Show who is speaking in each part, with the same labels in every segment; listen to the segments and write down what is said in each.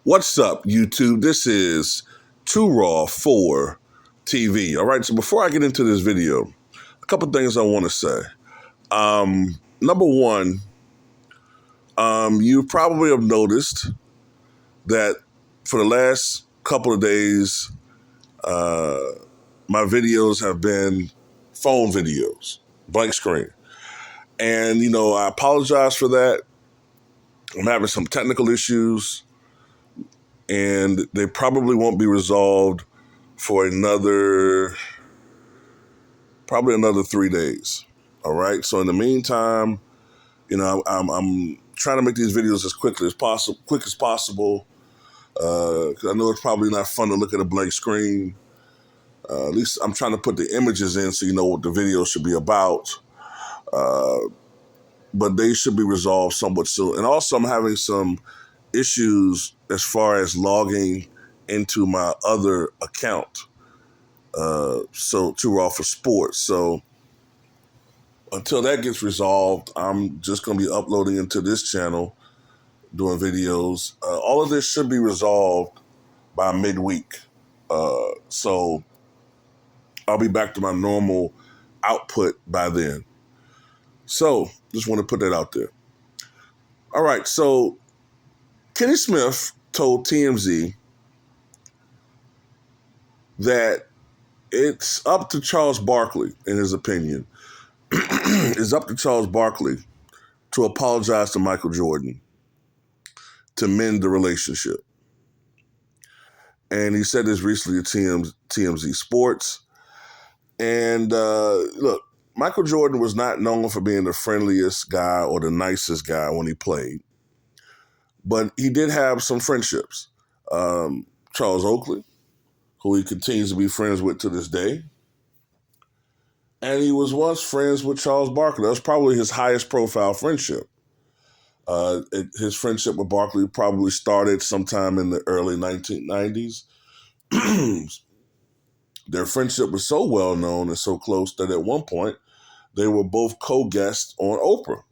Speaker 1: What's up, YouTube? This is Too Raw for TV. All right, so before I get into this video, a couple things I want to say. Number one, you probably have noticed that for the last couple of days, my videos have been phone videos, blank screen. And, I apologize for that. I'm having some technical issues, and they probably won't be resolved for probably another 3 days. All right. So in the meantime, I'm trying to make these videos as quick as possible. 'Cause I know it's probably not fun to look at a blank screen. At least I'm trying to put the images in so you know what the video should be about. But they should be resolved somewhat soon. And also I'm having some issues as far as logging into my other account. So Too Raw for Sports. So until that gets resolved, I'm just going to be uploading into this channel, doing videos. All of this should be resolved by midweek. So I'll be back to my normal output by then. So just want to put that out there. All right. So Kenny Smith told TMZ that it's up to Charles Barkley, in his opinion, it's up to Charles Barkley to apologize to Michael Jordan to mend the relationship. And he said this recently to TMZ Sports. And look, Michael Jordan was not known for being the friendliest guy or the nicest guy when he played. But he did have some friendships. Charles Oakley, who he continues to be friends with to this day. And he was once friends with Charles Barkley. That was probably his highest profile friendship. His friendship with Barkley probably started sometime in the early 1990s. Their friendship was so well known and so close that at one point they were both co-guests on Oprah.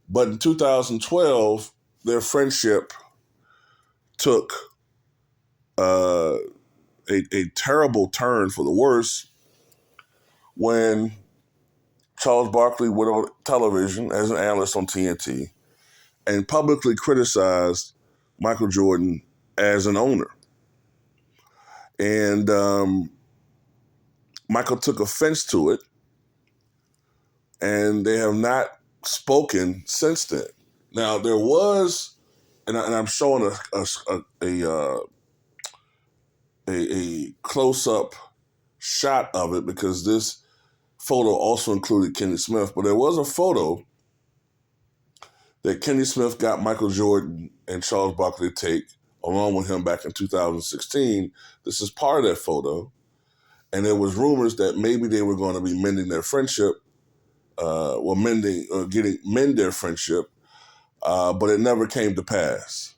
Speaker 1: But in 2012, their friendship took a terrible turn for the worse when Charles Barkley went on television as an analyst on TNT and publicly criticized Michael Jordan as an owner. And Michael took offense to it, and they have not spoken since then. Now, there was, and I'm showing a close-up shot of it because this photo also included Kenny Smith, but there was a photo that Kenny Smith got Michael Jordan and Charles Barkley to take along with him back in 2016. This is part of that photo. And there was rumors that maybe they were going to be mending their friendship, mend their friendship, but it never came to pass.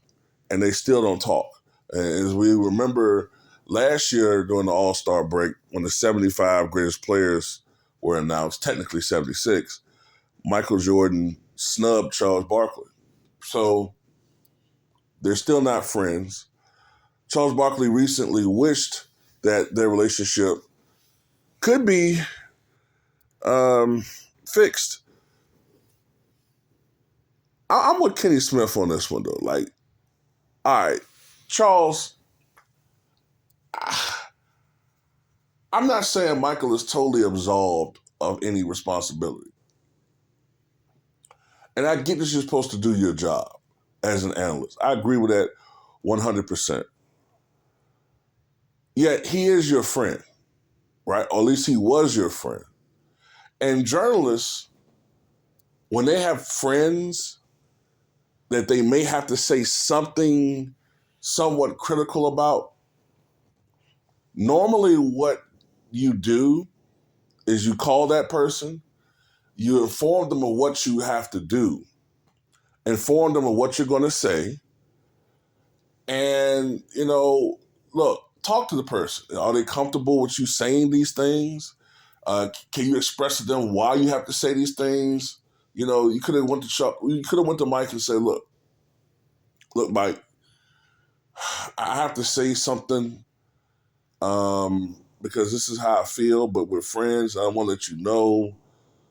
Speaker 1: And they still don't talk. And as we remember last year during the All-Star break, when the 75 greatest players were announced, technically 76, Michael Jordan snubbed Charles Barkley. So they're still not friends. Charles Barkley recently wished that their relationship could be fixed. I'm with Kenny Smith on this one, though. Like, all right, Charles, I'm not saying Michael is totally absolved of any responsibility. And I get that you're supposed to do your job as an analyst. I agree with that 100%. Yet he is your friend, right? Or at least he was your friend. And journalists, when they have friends that they may have to say something somewhat critical about, normally what you do is you call that person, you inform them of what you have to do, inform them of what you're going to say, and, look, talk to the person. Are they comfortable with you saying these things? Can you express to them why you have to say these things? You could have went to Mike and said, look, Mike, I have to say something because this is how I feel, but with friends, I want to let you know,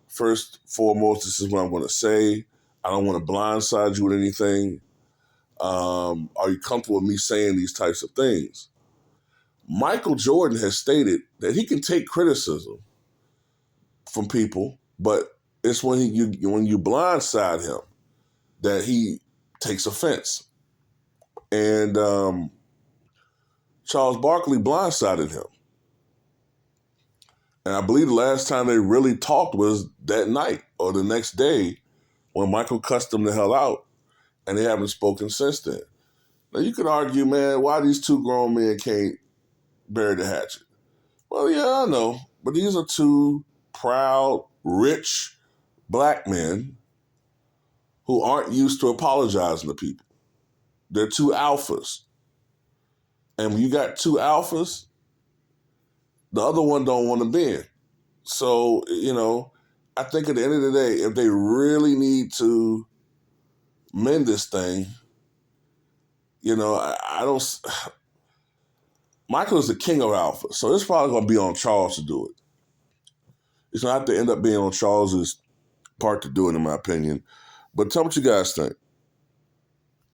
Speaker 1: first foremost, this is what I'm going to say. I don't want to blindside you with anything. Are you comfortable with me saying these types of things? Michael Jordan has stated that he can take criticism from people, but it's when you blindside him that he takes offense. And Charles Barkley blindsided him. And I believe the last time they really talked was that night or the next day when Michael cussed him the hell out, and they haven't spoken since then. Now you could argue, man, why these two grown men can't bury the hatchet? Well, yeah, I know, but these are two proud, rich black men who aren't used to apologizing to people. They're two alphas. And when you got two alphas, the other one don't want to bend. So, I think at the end of the day, if they really need to mend this thing, I don't. Michael is the king of alpha, so it's probably going to be on Charles to do it. It's going to have to end up being on Charles's part to do it, in my opinion. But tell me what you guys think.